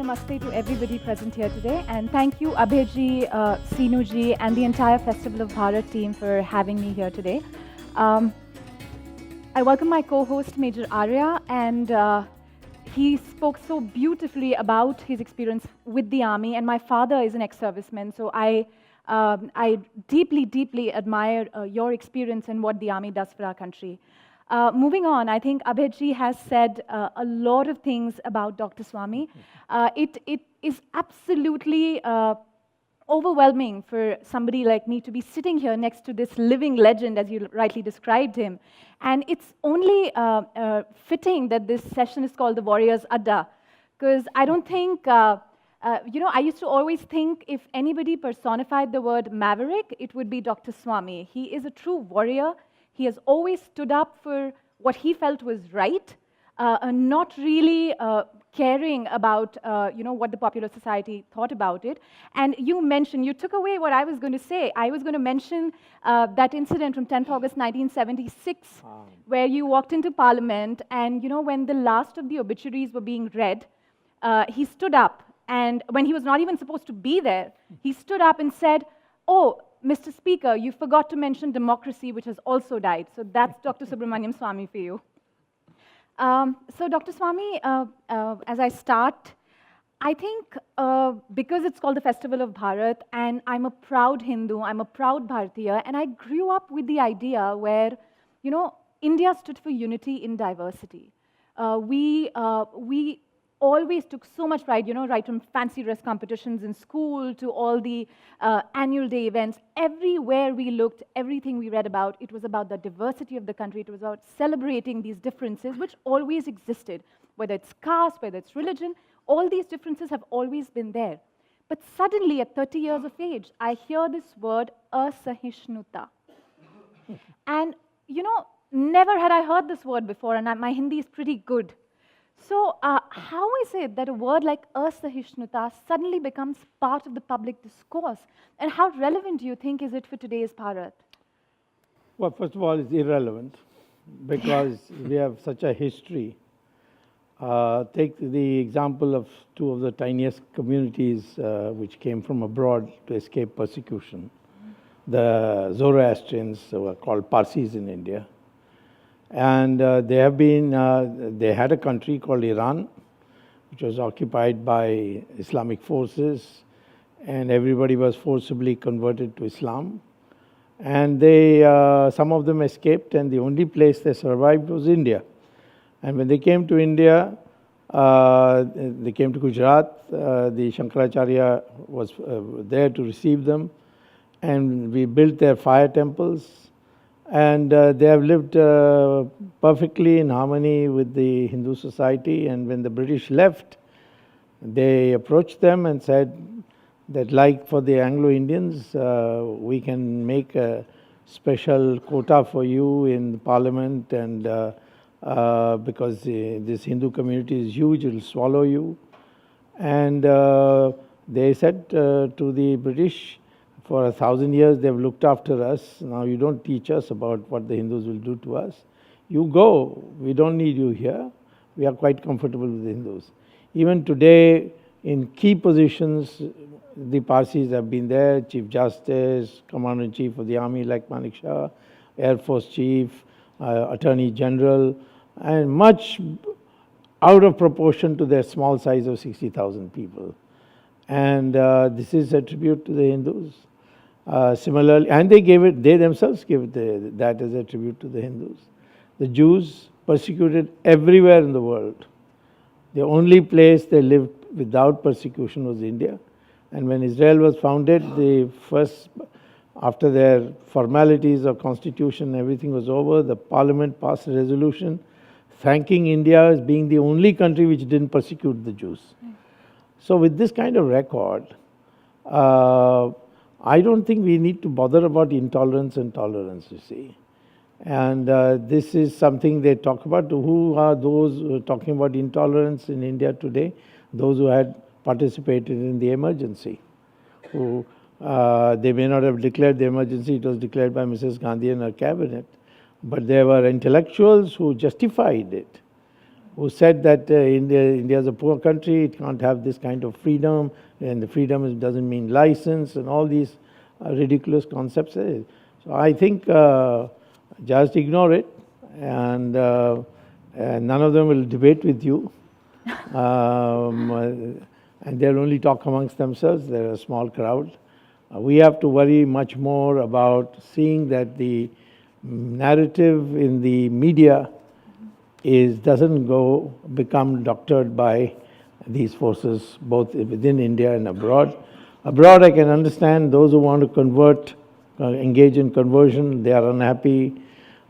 namaste to everybody present here today. And thank you, Abhayji, Seenuji, and the entire Festival of Bharat team for having me here today. Um, I welcome my co-host, Major Arya, and he spoke so beautifully about his experience with the army. And my father is an ex-serviceman, so I deeply, deeply admire your experience and what the army does for our country. Moving on, I think Abhayji has said a lot of things about Dr. Swamy. It is absolutely overwhelming for somebody like me to be sitting here next to this living legend, as you rightly described him. And it's only fitting that this session is called the Warriors Adda, because I don't think, I used to always think if anybody personified the word maverick, it would be Dr. Swamy. He is a true warrior. He has always stood up for what he felt was right, and not really caring about what the popular society thought about it. And you took away what I was going to say. I was going to mention that incident from 10th August 1976, where you walked into Parliament, and when the last of the obituaries were being read, he stood up, and when he was not even supposed to be there, he stood up and said, "Oh, Mr. Speaker, you forgot to mention democracy, which has also died." So that's Dr. Subramanian Swamy for you. So Dr. Swamy, as I start, I think because it's called the Festival of Bharat, and I'm a proud Hindu, I'm a proud Bharatiya, and I grew up with the idea where, India stood for unity in diversity. We always took so much pride, right from fancy dress competitions in school to all the annual day events. Everywhere we looked, everything we read about, it was about the diversity of the country. It was about celebrating these differences, which always existed, whether it's caste, whether it's religion. All these differences have always been there. But suddenly, at 30 years of age, I hear this word, asahishnuta. And, never had I heard this word before, and my Hindi is pretty good. So how is it that a word like asahishnuta suddenly becomes part of the public discourse? And how relevant do you think is it for today's Bharat? Well, first of all, it's irrelevant because we have such a history. Take the example of two of the tiniest communities which came from abroad to escape persecution. The Zoroastrians were called Parsis in India. And they had a country called Iran, which was occupied by Islamic forces, and everybody was forcibly converted to Islam. And some of them escaped, and the only place they survived was India. And when they came to India, they came to Gujarat. The Shankaracharya was there to receive them, and we built their fire temples. And they have lived perfectly in harmony with the Hindu society. And when the British left, they approached them and said that, like for the Anglo-Indians, we can make a special quota for you in Parliament, and because this Hindu community is huge, it will swallow you. And they said to the British, for 1,000 years, they've looked after us. Now you don't teach us about what the Hindus will do to us. You go. We don't need you here. We are quite comfortable with the Hindus. Even today, in key positions, the Parsis have been there. Chief Justice, Commander-in-Chief of the Army like Manik Shah, Air Force Chief, Attorney General, and much out of proportion to their small size of 60,000 people. And this is a tribute to the Hindus. Similarly, and they themselves gave that as a tribute to the Hindus. The Jews persecuted everywhere in the world. The only place they lived without persecution was India. And when Israel was founded, after their formalities of constitution, everything was over, the parliament passed a resolution thanking India as being the only country which didn't persecute the Jews. So with this kind of record, I don't think we need to bother about intolerance and tolerance, you see. And this is something they talk about. Who are those who are talking about intolerance in India today? Those who had participated in the emergency. They may not have declared the emergency, it was declared by Mrs. Gandhi and her cabinet. But there were intellectuals who justified it, who said that India is a poor country, it can't have this kind of freedom, and the freedom doesn't mean license, and all these ridiculous concepts. So I think just ignore it, and none of them will debate with you. And they'll only talk amongst themselves. They're a small crowd. We have to worry much more about seeing that the narrative in the media doesn't become doctored by these forces, both within India and abroad. Abroad, I can understand those who want to convert, engage in conversion, they are unhappy.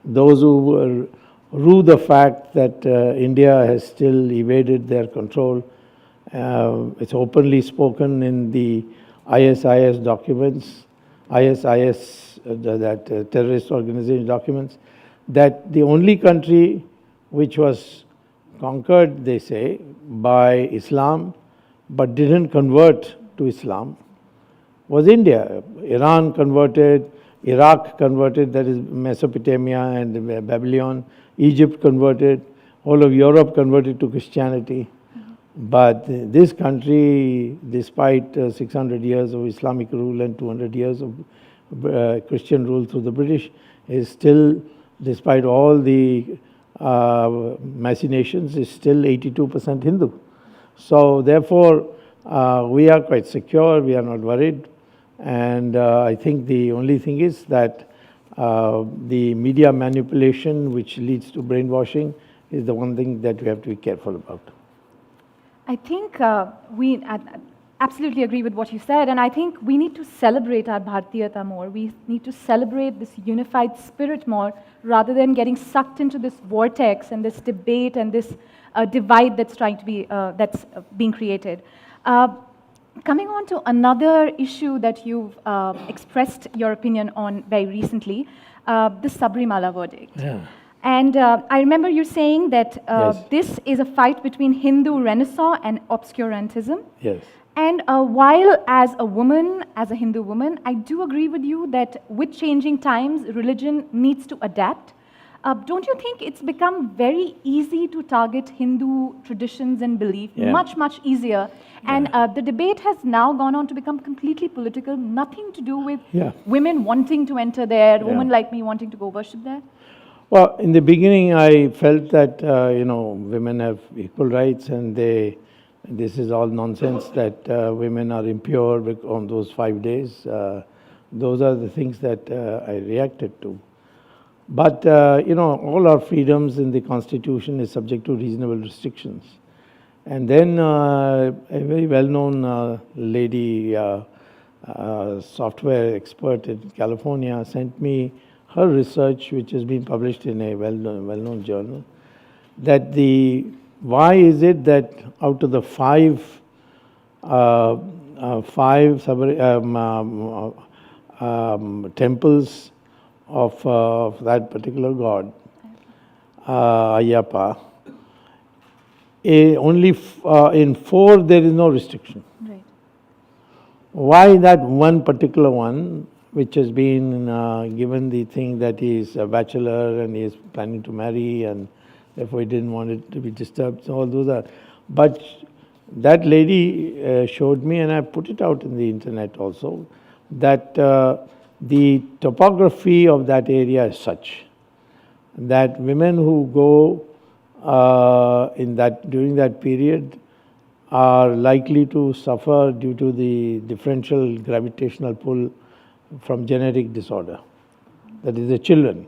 Those who rue the fact that India has still evaded their control. It's openly spoken in the ISIS documents, that terrorist organization documents, that the only country which was conquered, they say, by Islam, but didn't convert to Islam, was India. Iran converted, Iraq converted, that is Mesopotamia and Babylon. Egypt converted, all of Europe converted to Christianity. But this country, despite 600 years of Islamic rule and 200 years of Christian rule through the British, is still, despite all the machinations, is still 82% Hindu. So therefore, we are quite secure, we are not worried. And I think the only thing is that the media manipulation, which leads to brainwashing, is the one thing that we have to be careful about. I think we absolutely agree with what you said, and I think we need to celebrate our Bharatiyata more. We need to celebrate this unified spirit more, rather than getting sucked into this vortex and this debate and this divide that's being created. Coming on to another issue that you've expressed your opinion on very recently, the Sabrimala verdict. Yeah. And I remember you saying that Yes. this is a fight between Hindu Renaissance and obscurantism. Yes. And while as a woman, as a Hindu woman, I do agree with you that with changing times, religion needs to adapt. Don't you think it's become very easy to target Hindu traditions and belief? Yeah. Much, much easier. And the debate has now gone on to become completely political, nothing to do with women wanting to enter there, women like me wanting to go worship there. Well, in the beginning, I felt that, women have equal rights, and this is all nonsense, that women are impure on those 5 days. Those are the things that I reacted to. But, all our freedoms in the Constitution is subject to reasonable restrictions. And then a very well-known lady, software expert in California, sent me her research, which has been published in a well-known journal, that why is it that out of the five temples of that particular god, Ayyappa, only in 4 there is no restriction. Right. Why that one particular one, which has been given the thing that he is a bachelor and he is planning to marry, and therefore he didn't want it to be disturbed. So all those are. But that lady showed me, and I put it out in the internet also, that the topography of that area is such that women who go during that period are likely to suffer due to the differential gravitational pull from genetic disorder, that is the children.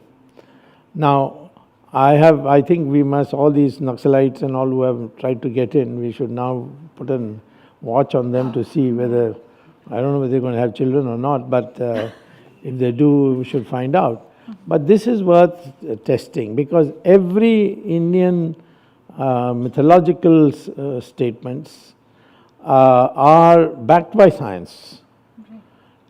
Now, I think we must, all these Naxalites and all who have tried to get in, we should now put a watch on them to see whether, I don't know whether they're going to have children or not, but if they do, we should find out. But this is worth testing, because every Indian mythological statements are backed by science.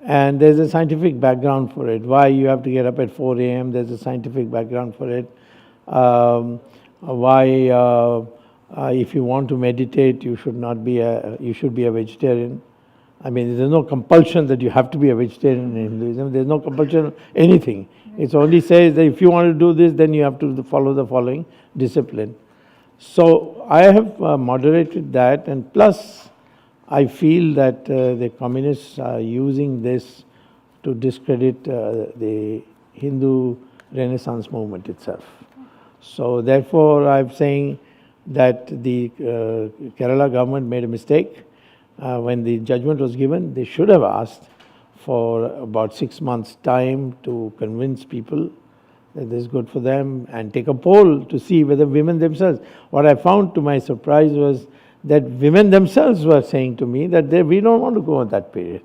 And there's a scientific background for it. Why you have to get up at 4 a.m., there's a scientific background for it. Why if you want to meditate, you should be a vegetarian. I mean, there's no compulsion that you have to be a vegetarian in Hinduism. There's no compulsion of anything. It only says that if you want to do this, then you have to follow the following discipline. So I have moderated that, and plus I feel that the communists are using this to discredit the Hindu Renaissance movement itself. So therefore I'm saying that the Kerala government made a mistake. When the judgment was given, they should have asked for about 6 months' time to convince people that this is good for them and take a poll to see whether women themselves. What I found to my surprise was that women themselves were saying to me that we don't want to go on that period.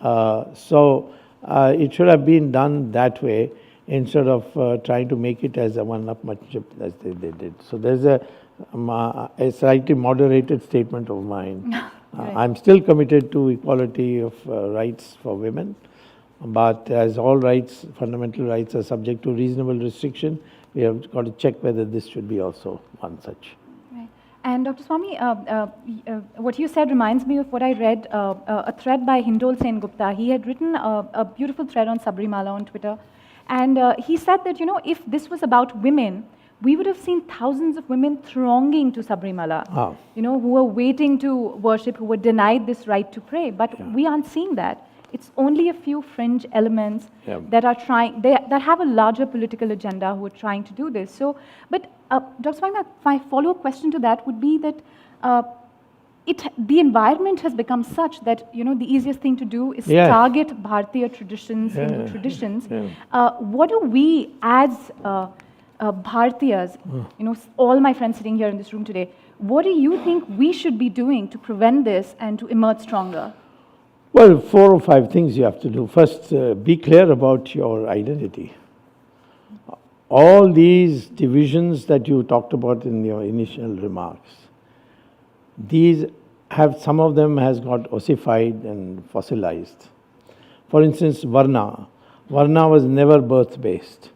So it should have been done that way instead of trying to make it as a one-upmanship as they did. So there's a slightly moderated statement of mine. I'm still committed to equality of rights for women, but as all rights, fundamental rights are subject to reasonable restriction, we have got to check whether this should be also one such. Right. And Dr. Swamy, what you said reminds me of what I read, a thread by Hindol Sen Gupta. He had written a beautiful thread on Sabrimala on Twitter, and he said that, if this was about women, we would have seen thousands of women thronging to Sabrimala, who were waiting to worship, who were denied this right to pray. But we aren't seeing that. It's only a few fringe elements that are trying, that have a larger political agenda who are trying to do this. So, but Dr. Swamy, my follow-up question to that would be that the environment has become such that, the easiest thing to do is target Bharatiya traditions, Hindu traditions. What do we as Bharatiyas, all my friends sitting here in this room today, what do you think we should be doing to prevent this and to emerge stronger? Well, 4 or 5 things you have to do. First, be clear about your identity. All these divisions that you talked about in your initial remarks, these have, some of them has got ossified and fossilized. For instance, Varna. Varna was never birth-based.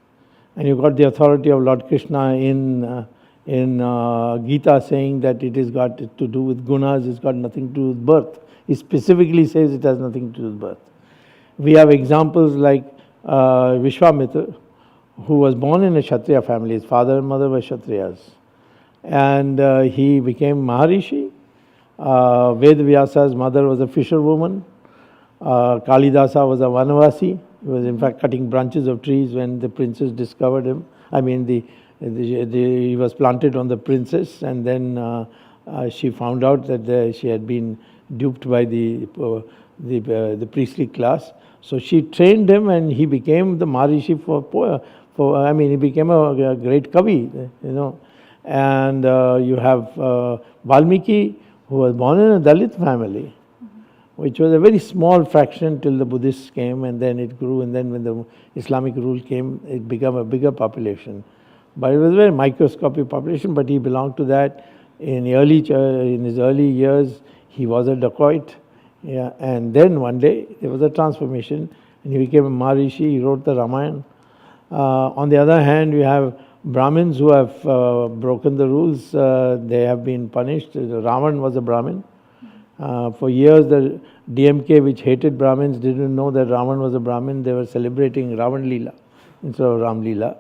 And you got the authority of Lord Krishna in Gita saying that it has got to do with gunas, it's got nothing to do with birth. He specifically says it has nothing to do with birth. We have examples like Vishwamitra, who was born in a Kshatriya family. His father and mother were Kshatriyas. And he became Maharishi. Vedvyasa's mother was a fisherwoman. Kalidasa was a Vanavasi. He was in fact cutting branches of trees when the princess discovered him. I mean, he was planted on the princess, and then she found out that she had been duped by the priestly class. So she trained him, and he became the Maharishi he became a great Kavi, And you have Valmiki, who was born in a Dalit family, which was a very small fraction till the Buddhists came, and then it grew, and then when the Islamic rule came, it became a bigger population. But it was a very microscopic population, but he belonged to that. In his early years, he was a dacoit, and then one day there was a transformation, and he became a Maharishi. He wrote the Ramayana. On the other hand, we have Brahmins who have broken the rules. They have been punished. Ravan was a Brahmin. For years, the DMK, which hated Brahmins, didn't know that Ravan was a Brahmin. They were celebrating Ravan Leela instead of Ram Leela.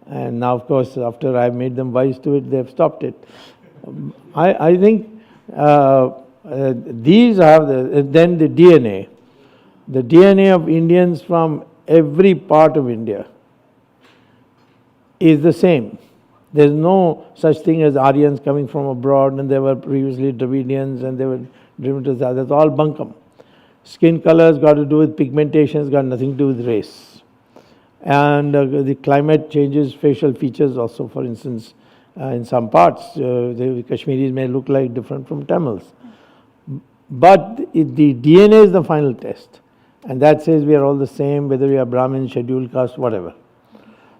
And now, of course, after I made them wise to it, they've stopped it. I think these are then the DNA. The DNA of Indians from every part of India is the same. There's no such thing as Aryans coming from abroad, and they were previously Dravidians, and they were driven to that. That's all bunkum. Skin color has got to do with pigmentation, it's got nothing to do with race. And the climate changes facial features also. For instance, in some parts, the Kashmiris may look like different from Tamils. But the DNA is the final test. And that says we are all the same, whether we are Brahmin, scheduled caste, whatever.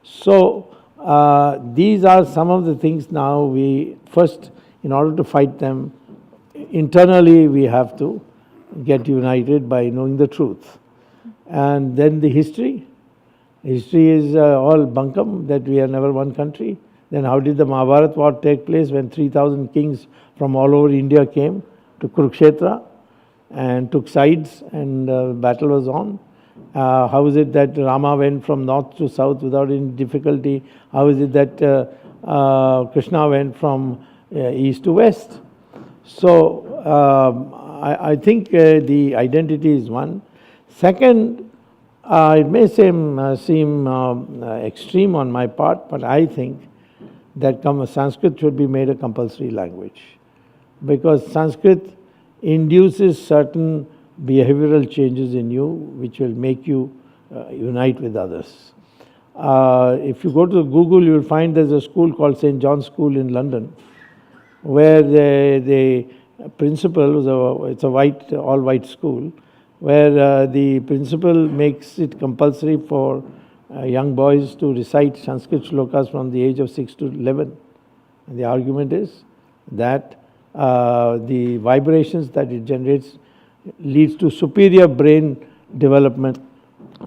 So these are some of the things now we, first, in order to fight them, internally we have to get united by knowing the truth. And then the history. History is all bunkum, that we are never one country. Then how did the Mahabharat war take place when 3,000 kings from all over India came to Kurukshetra and took sides, and battle was on? How is it that Rama went from north to south without any difficulty? How is it that Krishna went from east to west. So I think the identity is one. Second, it may seem extreme on my part, but I think that Sanskrit should be made a compulsory language, because Sanskrit induces certain behavioral changes in you which will make you unite with others. If you go to Google, you will find there's a school called St. John's School in London, where the principal, it's a all-white school, where the principal makes it compulsory for young boys to recite Sanskrit shlokas from the age of 6 to 11. And the argument is that the vibrations that it generates leads to superior brain development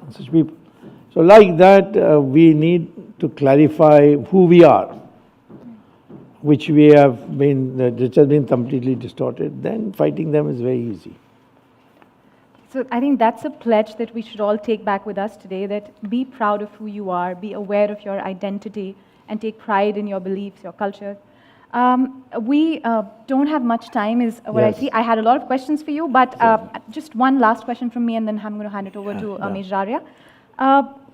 in such people. So like that, we need to clarify who we are, which has been completely distorted. Then fighting them is very easy. So I think that's a pledge that we should all take back with us today, that be proud of who you are, be aware of your identity, and take pride in your beliefs, your culture. We don't have much time is what I see. I had a lot of questions for you, but just one last question from me, and then I'm going to hand it over to Major Arya.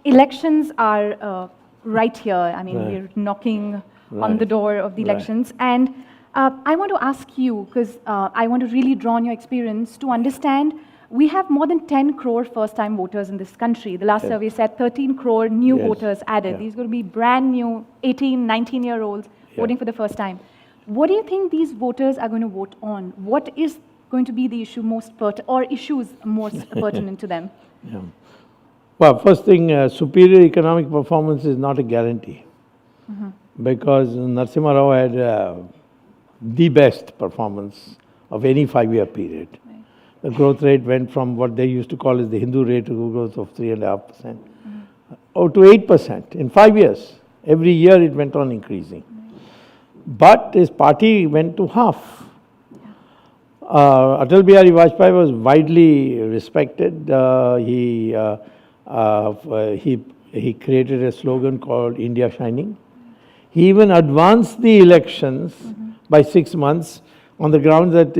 Elections are right here. I mean, we're knocking on the door of the elections. And I want to ask you, because I want to really draw on your experience to understand, we have more than 10 crore first-time voters in this country. The last survey said 13 crore new voters added. These are going to be brand new 18, 19-year-olds voting for the first time. What do you think these voters are going to vote on? What is going to be the issue most issues most pertinent to them? Well, first thing, superior economic performance is not a guarantee, because Narasimha Rao had the best performance of any 5-year period. The growth rate went from what they used to call as the Hindu rate of growth of 3.5%, to 8% in 5 years. Every year it went on increasing. But his party went to half. Atal Bihari Vajpayee was widely respected. He created a slogan called India Shining. He even advanced the elections by 6 months, on the grounds that,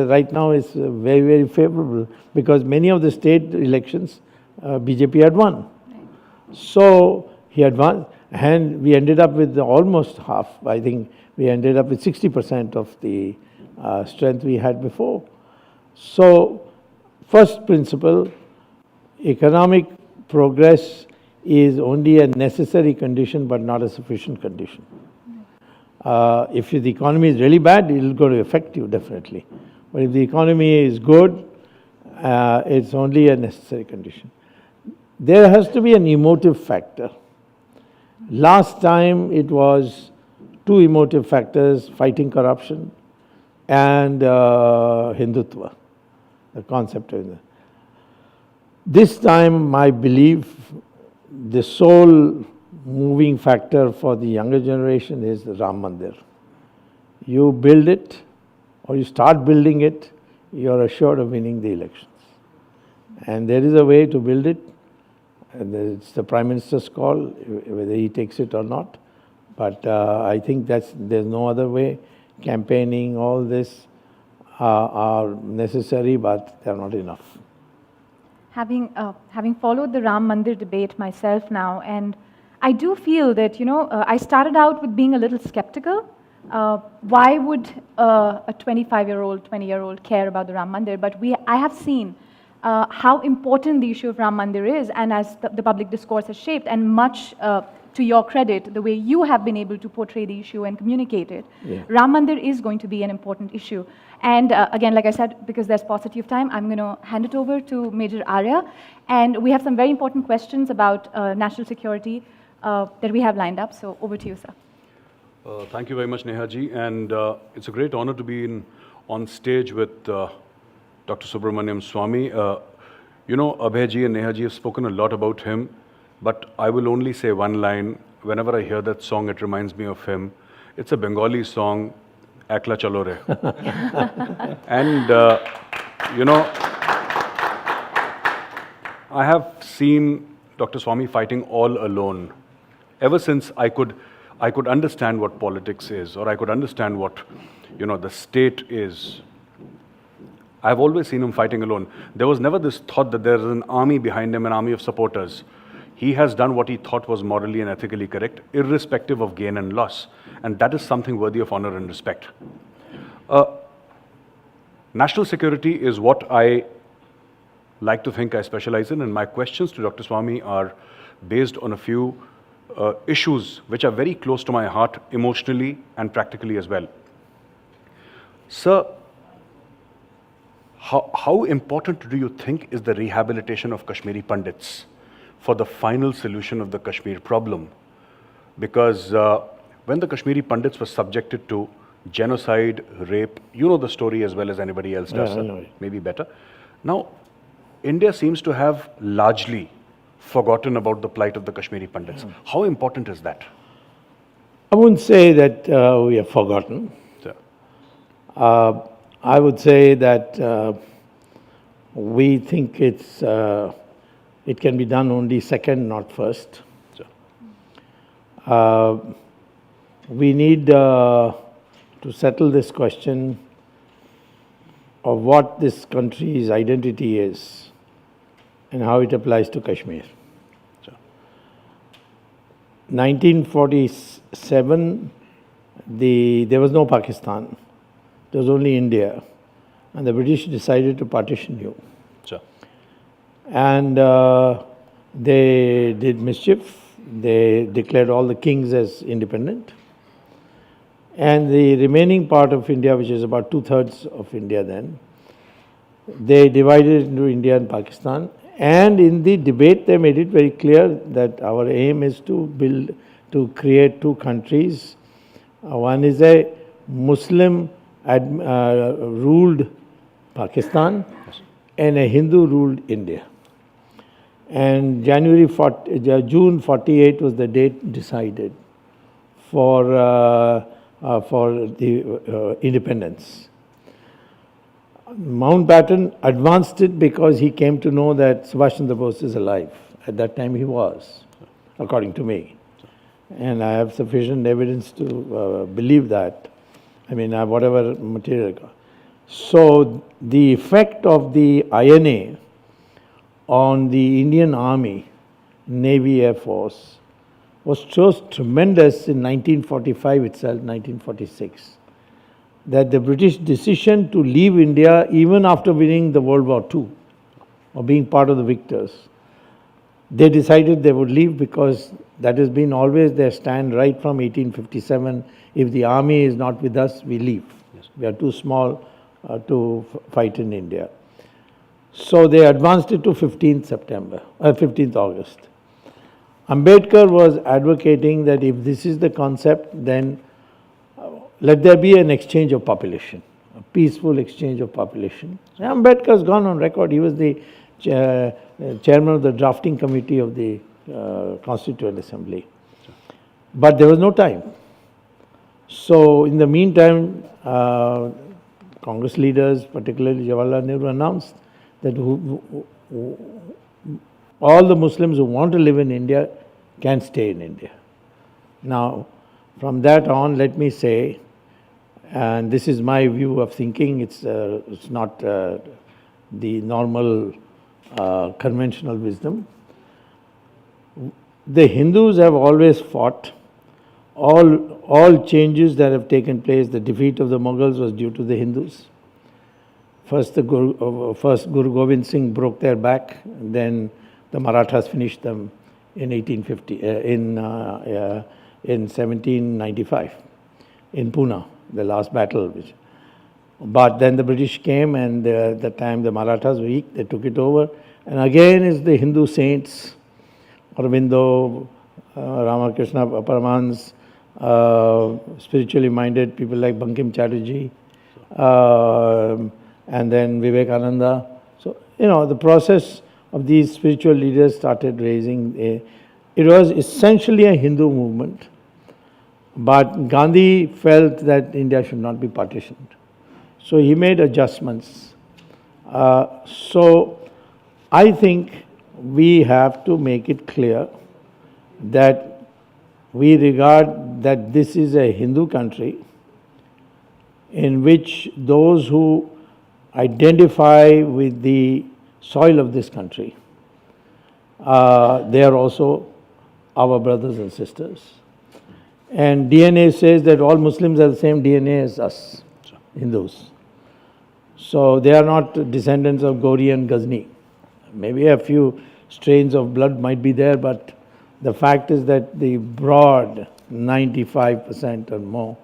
right now is very, very favorable, because many of the state elections, BJP had won. So he advanced, and we ended up with almost half. I think we ended up with 60% of the strength we had before. So, first principle, economic progress is only a necessary condition but not a sufficient condition. If the economy is really bad, it will go to affect you, definitely. But if the economy is good, it's only a necessary condition. There has to be an emotive factor. Last time it was 2 emotive factors: fighting corruption and Hindutva, the concept of it. This time, I believe the sole moving factor for the younger generation is the Ram Mandir. You build it, or you start building it, you're assured of winning the elections. And there is a way to build it, and it's the Prime Minister's call, whether he takes it or not. But I think there's no other way. Campaigning, all this are necessary, but they're not enough. Having followed the Ram Mandir debate myself now, and I do feel that, I started out with being a little skeptical. Why would a 25-year-old, 20-year-old care about the Ram Mandir? But I have seen how important the issue of Ram Mandir is, and as the public discourse has shaped, and much to your credit, the way you have been able to portray the issue and communicate it, Ram Mandir is going to be an important issue. And again, like I said, because there's paucity of time, I'm going to hand it over to Major Arya. And we have some very important questions about national security that we have lined up. So over to you, sir. Thank you very much, Neha ji. And it's a great honor to be on stage with Dr. Subramanian Swamy. Abhay ji and Neha ji have spoken a lot about him, but I will only say one line. Whenever I hear that song, it reminds me of him. It's a Bengali song, Ekla Chalo Re. And, I have seen Dr. Swamy fighting all alone. Ever since I I could understand what politics is, or I could understand what, the state is. I've always seen him fighting alone. There was never this thought that there is an army behind him, an army of supporters. He has done what he thought was morally and ethically correct, irrespective of gain and loss. And that is something worthy of honor and respect. National security is what I like to think I specialize in, and my questions to Dr. Swamy are based on a few issues which are very close to my heart emotionally and practically as well. Sir, how important do you think is the rehabilitation of Kashmiri Pandits for the final solution of the Kashmir problem? Because when the Kashmiri Pandits were subjected to genocide, rape, you know the story as well as anybody else does, I know it. maybe better. Now, India seems to have largely forgotten about the plight of the Kashmiri Pandits. How important is that? I wouldn't say that we have forgotten. Sir. I would say that we think it can be done only second, not first. Sir. We need to settle this question of what this country's identity is and how it applies to Kashmir. Sir. 1947, there was no Pakistan. There was only India. And the British decided to partition you. Sir. And they did mischief. They declared all the kings as independent. And the remaining part of India, which is about 2/3 of India then, they divided into India and Pakistan. And in the debate, they made it very clear that our aim is to create two countries. One is a Muslim ruled Pakistan and a Hindu ruled India. And June 48 was the date decided for the independence. Mountbatten advanced it because he came to know that Subhash Chandra Bose is alive. At that time he was, according to me. And I have sufficient evidence to believe that. I mean, whatever material. So the effect of the INA on the Indian Army, Navy, Air Force was so tremendous in 1945 itself, 1946, that the British decision to leave India even after winning the World War II or being part of the victors, they decided they would leave because that has been always their stand right from 1857. If the army is not with us, we leave. Yes. We are too small to fight in India. So they advanced it to 15th August. Ambedkar was advocating that if this is the concept, then let there be an exchange of population, a peaceful exchange of population. Ambedkar has gone on record. He was the chairman of the drafting committee of the Constituent Assembly. But there was no time. So in the meantime, Congress leaders, particularly Jawaharlal Nehru, announced that all the Muslims who want to live in India can stay in India. Now, from that on, let me say, and this is my view of thinking, it's not the normal conventional wisdom. The Hindus have always fought. All changes that have taken place, the defeat of the Mughals was due to the Hindus. First, Guru Gobind Singh broke their back, then the Marathas finished them in 1795 in Pune, the last battle. But then the British came, and at the time the Marathas were weak, they took it over. And again is the Hindu saints, Aurobindo, Ramakrishna Paramahans, spiritually minded people like Bankim Chatterjee, and then Vivekananda. So, the process of these spiritual leaders started raising. It was essentially a Hindu movement, but Gandhi felt that India should not be partitioned. So he made adjustments. So I think we have to make it clear that we regard that this is a Hindu country in which those who identify with the soil of this country, they are also our brothers and sisters. And DNA says that all Muslims have the same DNA as us, Hindus. So they are not descendants of Gauri and Ghazni. Maybe a few strains of blood might be there, but the fact is that the broad 95% or more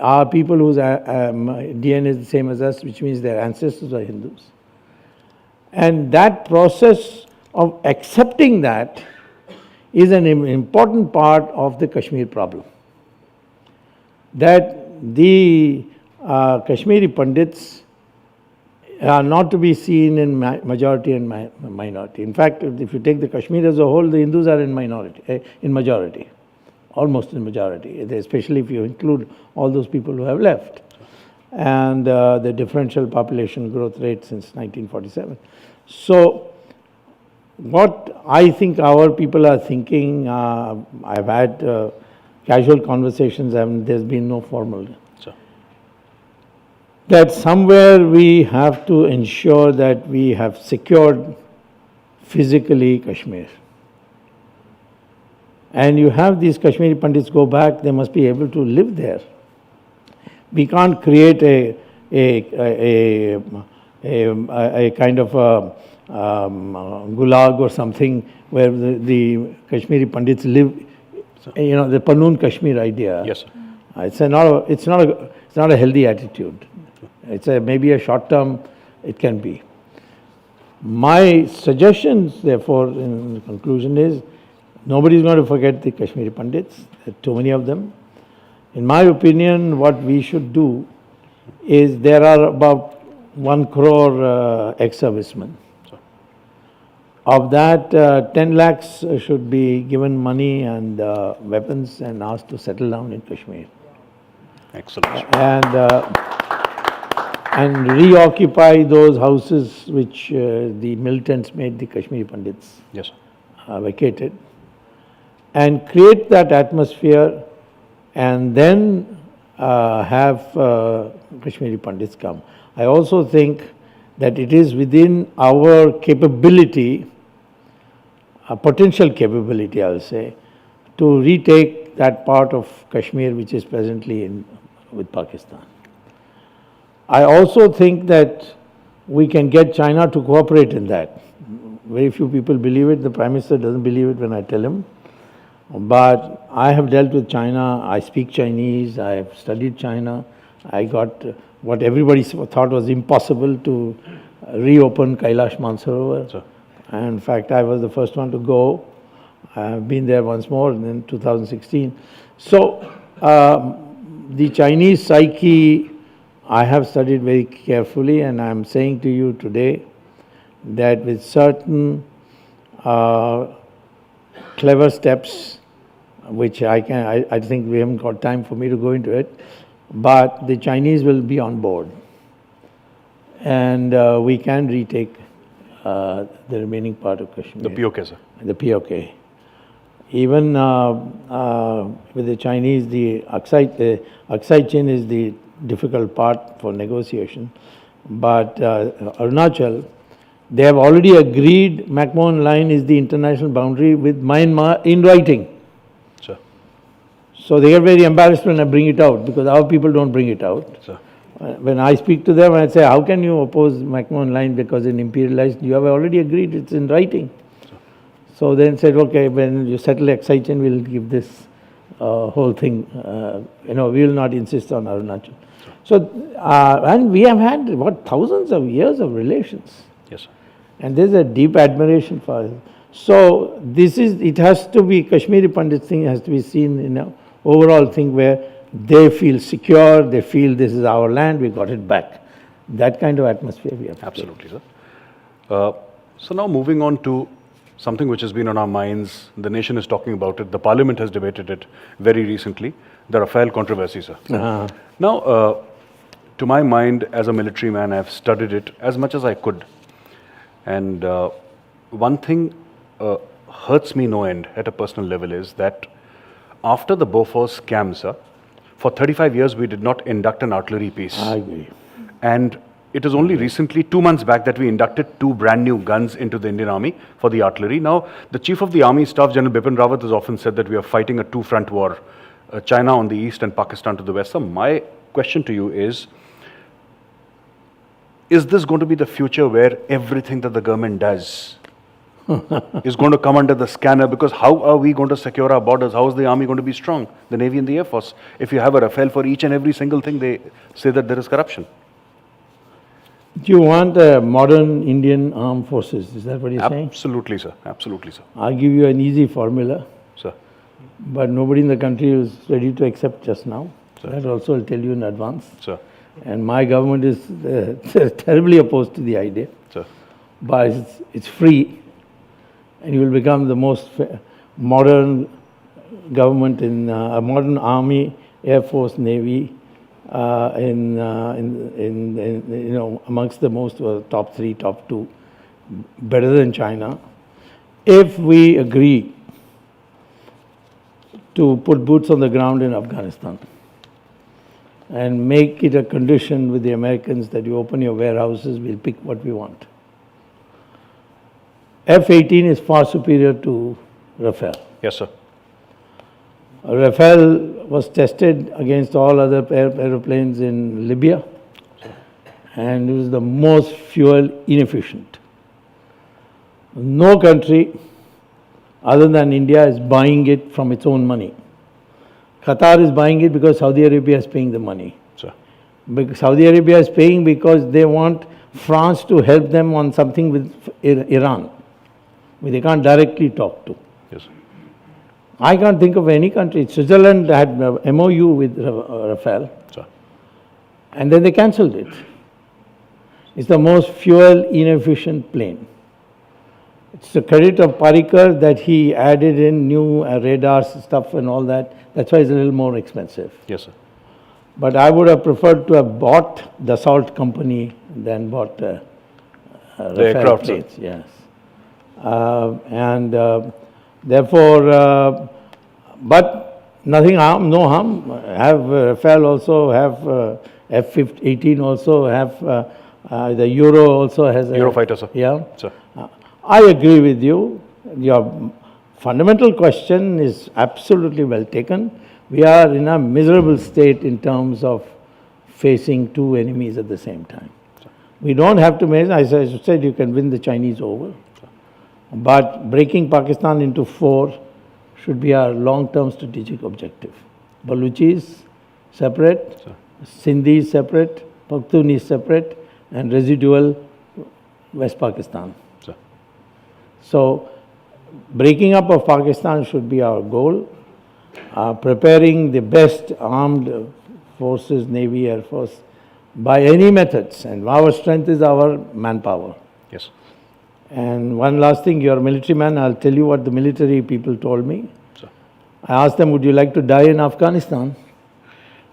are people whose DNA is the same as us, which means their ancestors are Hindus. And that process of accepting that is an important part of the Kashmir problem. That the Kashmiri Pandits are not to be seen in majority and minority. In fact, if you take the Kashmir as a whole, the Hindus are in minority, in majority, almost in majority, especially if you include all those people who have left. And the differential population growth rate since 1947. So, what I think our people are thinking, I've had casual conversations and there's been no formal. That somewhere we have to ensure that we have secured physically Kashmir. And you have these Kashmiri Pandits go back, they must be able to live there. We can't create a kind of a gulag or something where the Kashmiri Pandits live, the Pannoon Kashmir idea. Yes, sir. It's not a healthy attitude. It's maybe a short term, it can be. My suggestions, therefore, in conclusion is, nobody is going to forget the Kashmiri Pandits. There are too many of them. In my opinion, what we should do is there are about 1 crore ex-servicemen. Of that, 10 lakhs should be given money and weapons and asked to settle down in Kashmir. Excellent. And reoccupy those houses which the militants made the Kashmiri Pandits vacated. And create that atmosphere and then have Kashmiri Pandits come. I also think that it is within our capability, potential capability I will say, to retake that part of Kashmir which is presently with Pakistan. I also think that we can get China to cooperate in that. Very few people believe it. The Prime Minister doesn't believe it when I tell him. But I have dealt with China. I speak Chinese. I have studied China. I got what everybody thought was impossible to reopen Kailash Mansarovar. And in fact, I was the first one to go. I have been there once more in 2016. So the Chinese psyche I have studied very carefully, and I am saying to you today that with certain clever steps, which I think we haven't got time for me to go into it, but the Chinese will be on board, and we can retake the remaining part of Kashmir. The POK, sir. The POK. Even with the Chinese, the Aksai Chin is the difficult part for negotiation, but Arunachal, they have already agreed McMahon Line is the international boundary with Myanmar in writing. Sure. So they get very embarrassed when I bring it out, because our people don't bring it out. Sure. When I speak to them, I say, how can you oppose McMahon Line because in imperialized, you have already agreed, it's in writing. Sure. So then said, okay, when you settle Aksai Chin, we'll give this whole thing, we will not insist on Arunachal. So, and we have had, thousands of years of relations. Yes, sir. And there's a deep admiration for it. So, it has to be, Kashmiri Pandit thing has to be seen in an overall thing where they feel secure, they feel this is our land, we got it back. That kind of atmosphere we have to Absolutely, sir. So now moving on to something which has been on our minds, the nation is talking about it, the parliament has debated it very recently, the Rafale controversy, sir. Now, to my mind, as a military man, I have studied it as much as I could. And one thing hurts me no end at a personal level is that after the Bofors scam, sir, for 35 years we did not induct an artillery piece. I agree. And it is only recently, 2 months back, that we inducted 2 brand new guns into the Indian Army for the artillery. Now, the Chief of the Army Staff, General Bipin Rawat, has often said that we are fighting a two-front war, China on the east and Pakistan to the west. So my question to you is this going to be the future where everything that the government does is going to come under the scanner? Because how are we going to secure our borders? How is the army going to be strong, the Navy and the Air Force, if you have a Rafale for each and every single thing they say that there is corruption? Do you want a modern Indian armed forces? Is that what you're saying? Absolutely, sir. Absolutely, sir. I'll give you an easy formula, Sir. but nobody in the country is ready to accept just now. Sir. That also I'll tell you in advance. Sir. And my government is terribly opposed to the idea. Sir. But it's free, and you will become the most modern government in a modern army, air force, navy, amongst the most top 3, top 2, better than China. If we agree to put boots on the ground in Afghanistan and make it a condition with the Americans that you open your warehouses, we'll pick what we want. F-18 is far superior to Rafale. Yes, sir. Rafale was tested against all other aeroplanes in Libya, and it was the most fuel inefficient. No country other than India is buying it from its own money. Qatar is buying it because Saudi Arabia is paying the money. Sir. Saudi Arabia is paying because they want France to help them on something with Iran, which they can't directly talk to. Yes, sir. I can't think of any country. Switzerland had a MOU with Rafale, Sir. and then they cancelled it. It's the most fuel inefficient plane. It's the credit of Parikar that he added in new radars stuff and all that. That's why it's a little more expensive. Yes, sir. But I would have preferred to have bought the Dassault company than bought Rafale aircraft, planes. Yes. Therefore, but nothing harm, no harm. Have Rafale also, have F-18 also, have the Euro also has a... Eurofighter, sir. Yeah. Sir. I agree with you. Your fundamental question is absolutely well taken. We are in a miserable state in terms of facing 2 enemies at the same time. Sir. We don't have to make, as I said, you can win the Chinese over. Sir. But breaking Pakistan into 4 should be our long-term strategic objective. Baluchis separate, Sir. Sindhis separate, Pakhtunis separate, and residual West Pakistan. Sir. So, breaking up of Pakistan should be our goal. Preparing the best armed forces, Navy, Air Force, by any methods. And our strength is our manpower. Yes. And one last thing, you're a military man, I'll tell you what the military people told me. Sir. I asked them, would you like to die in Afghanistan?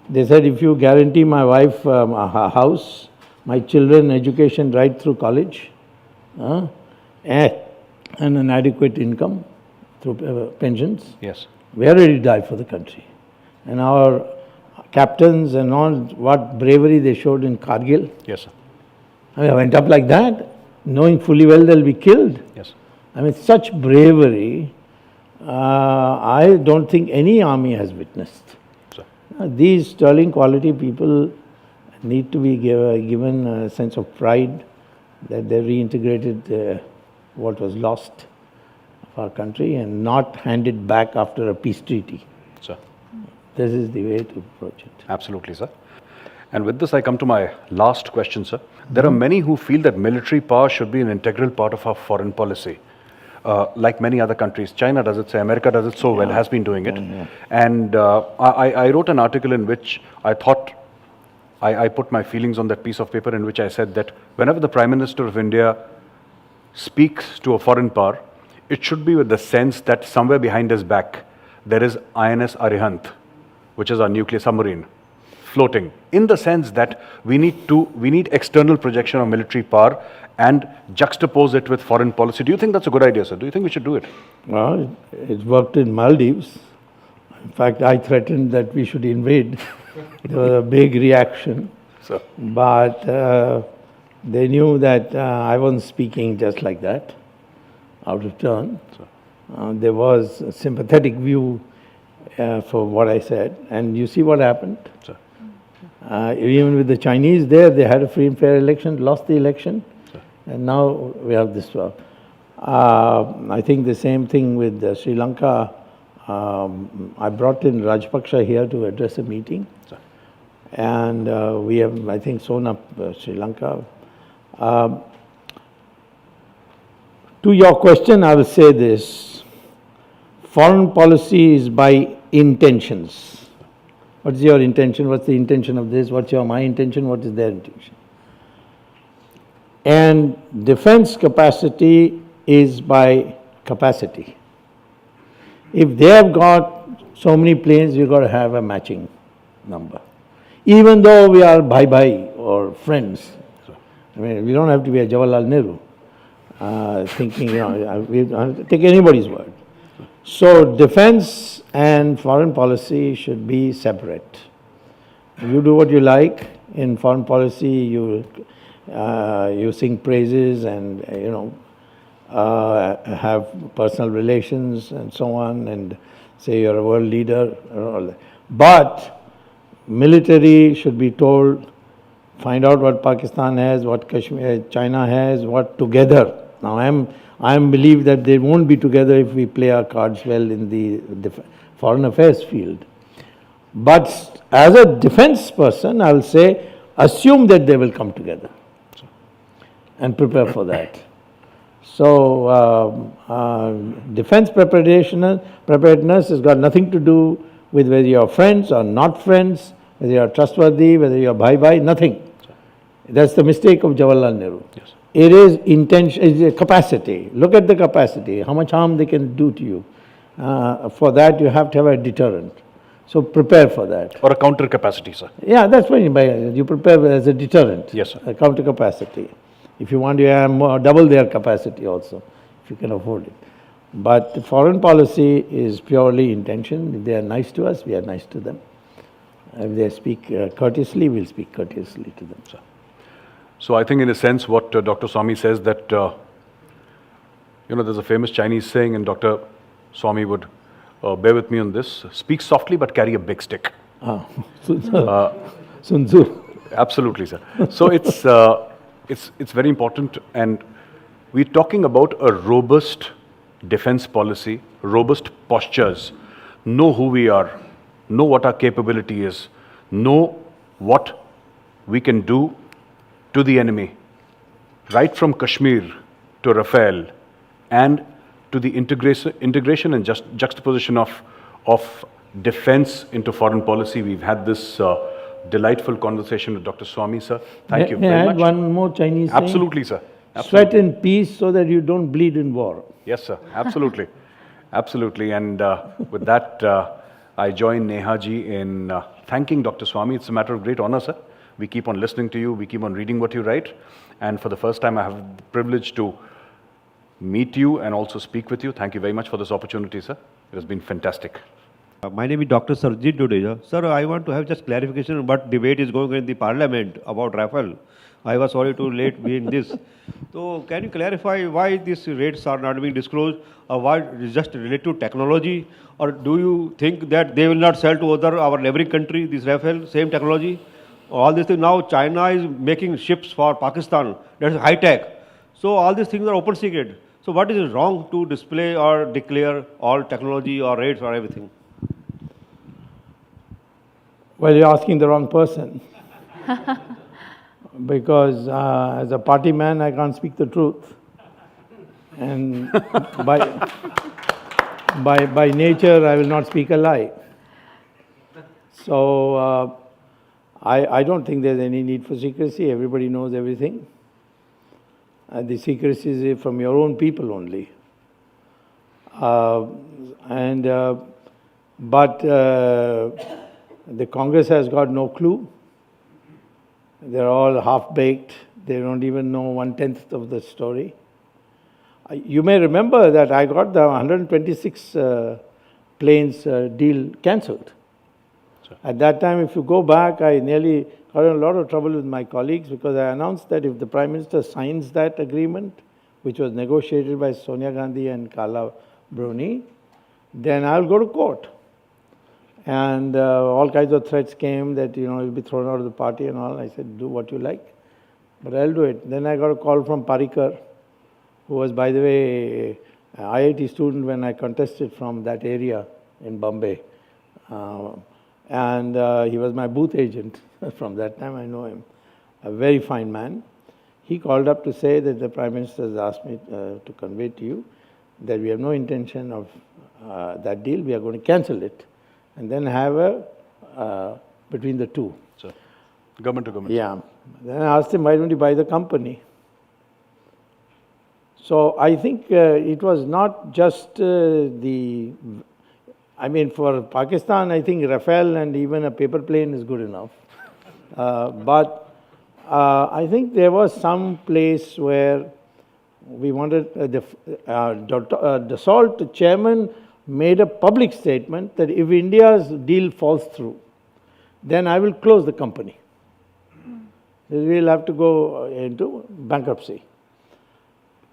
They said, if you guarantee my wife a house, my children education right through college, and an adequate income through pensions, Yes. we are ready to die for the country. And our captains and all, what bravery they showed in Kargil. Yes, sir. I mean, I went up like that, knowing fully well they'll be killed. Yes. I mean, such bravery, I don't think any army has witnessed. Sir. These sterling quality people need to be given a sense of pride that they reintegrated what was lost of our country and not handed back after a peace treaty. Sir. This is the way to approach it. Absolutely, sir. And with this, I come to my last question, sir. There are many who feel that military power should be an integral part of our foreign policy. Like many other countries, China does it, say America does it so well, has been doing it. And I wrote an article in which I thought, I put my feelings on that piece of paper in which I said that whenever the Prime Minister of India speaks to a foreign power, it should be with the sense that somewhere behind his back, there is INS Arihant, which is our nuclear submarine, floating, in the sense that we need external projection of military power and juxtapose it with foreign policy. Do you think that's a good idea, sir? Do you think we should do it? Well, it worked in Maldives. In fact, I threatened that we should invade. There was a big reaction. Sir. But they knew that I wasn't speaking just like that, out of turn. There was a sympathetic view for what I said. And you see what happened. Sir. Even with the Chinese there, they had a free and fair election, lost the election. Sir. And now we have this. I think the same thing with Sri Lanka. I brought in Rajpaksha here to address a meeting. Sir. And we have, I think, sewn up Sri Lanka. To your question, I will say this. Foreign policy is by intentions. What's your intention? What's the intention of this? What's my intention? What is their intention? And defense capacity is by capacity. If they have got so many planes, you've got to have a matching number. Even though we are bhai or friends. I mean, we don't have to be a Jawaharlal Nehru. Thinking, we take anybody's word. So defense and foreign policy should be separate. You do what you like. In foreign policy, you sing praises and, have personal relations and so on, and say you're a world leader. All that. But military should be told, find out what Pakistan has, what China has, what together. Now I believe that they won't be together if we play our cards well in the foreign affairs field. But as a defense person, I will say, assume that they will come together and prepare for that. So defense preparedness has got nothing to do with whether you're friends or not friends, whether you're trustworthy, whether you're bhai, nothing. That's the mistake of Jawaharlal Nehru. Yes. It is intention, it is capacity. Look at the capacity, how much harm they can do to you. For that, you have to have a deterrent. So prepare for that. Or a counter capacity, sir. Yeah, that's what you prepare as a deterrent. Yes, sir. A counter capacity. If you want, you have double their capacity also, if you can afford it. But foreign policy is purely intention. If they are nice to us, we are nice to them. If they speak courteously, we'll speak courteously to them. Sir. So I think in a sense what Dr. Swamy says that, there's a famous Chinese saying, and Dr. Swamy would bear with me on this, speak softly but carry a big stick. Sun Tzu. Absolutely, sir. So it's very important, and we're talking about a robust defense policy, robust postures, know who we are, know what our capability is, know what we can do to the enemy, right from Kashmir to Rafale, and to the integration and juxtaposition of defense into foreign policy. We've had this delightful conversation with Dr. Swamy, sir. Thank you very much. May I add one more Chinese saying? Absolutely, sir. Absolutely. Sweat in peace so that you don't bleed in war. Yes, sir. Absolutely. Absolutely. And with that, I join Neha ji in thanking Dr. Swamy. It's a matter of great honor, sir. We keep on listening to you. We keep on reading what you write. And for the first time, I have the privilege to meet you and also speak with you. Thank you very much for this opportunity, sir. It has been fantastic. My name is Dr. Sarjit Dudeja. Sir, I want to have just clarification on what debate is going on in the parliament about Rafale. I was sorry to late be in this. So can you clarify why these rates are not being disclosed, or why it is just related to technology, or do you think that they will not sell to our neighboring country, this Rafale, same technology? All these things, now China is making ships for Pakistan, that is high tech. So all these things are open secret. So what is wrong to display or declare all technology or rates or everything? Well, you're asking the wrong person. Because as a party man, I can't speak the truth. And by nature, I will not speak a lie. So I don't think there's any need for secrecy. Everybody knows everything. The secrecy is from your own people only. But the Congress has got no clue. They're all half-baked. They don't even know 1/10 of the story. You may remember that I got the 126 planes deal cancelled. Sure. At that time, if you go back, I nearly got in a lot of trouble with my colleagues because I announced that if the Prime Minister signs that agreement, which was negotiated by Sonia Gandhi and Kala Bruni, then I'll go to court. And all kinds of threats came that, you'll be thrown out of the party and all. I said, do what you like, but I'll do it. Then I got a call from Parikar, who was, by the way, an IIT student when I contested from that area in Bombay. And he was my booth agent. From that time I know him. A very fine man. He called up to say that the Prime Minister has asked me to convey to you that we have no intention of that deal. We are going to cancel it and then have a between the two. So, government to government. Yeah. Then I asked him, why don't you buy the company? So I think it was not just for Pakistan, I think Rafale and even a paper plane is good enough. But I think there was some place where we wanted, the Dassault chairman made a public statement that if India's deal falls through, then I will close the company. We'll have to go into bankruptcy.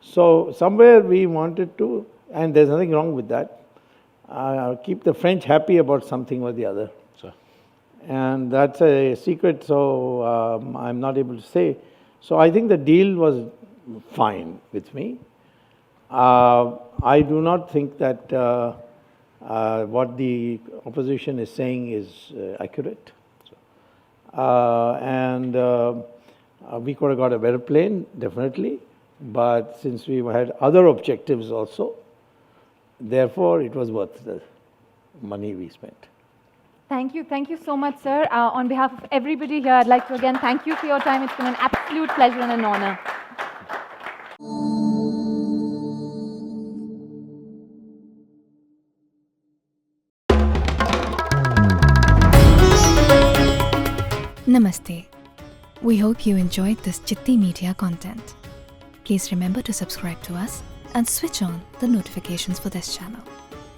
So somewhere we wanted to, and there's nothing wrong with that, keep the French happy about something or the other. Sir. And that's a secret, so I'm not able to say. So I think the deal was fine with me. I do not think that what the opposition is saying is accurate. And we could have got a better plane, definitely. But since we had other objectives also, therefore it was worth the money we spent. Thank you so much, sir. On behalf of everybody here, I'd like to again thank you for your time. It's been an absolute pleasure and an honor. Namaste. We hope you enjoyed this Citti Media content. Please remember to subscribe to us and switch on the notifications for this channel.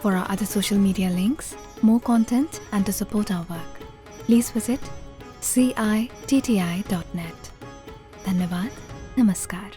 For our other social media links, more content and to support our work, please visit citti.net. Dhanyavad. Namaskar.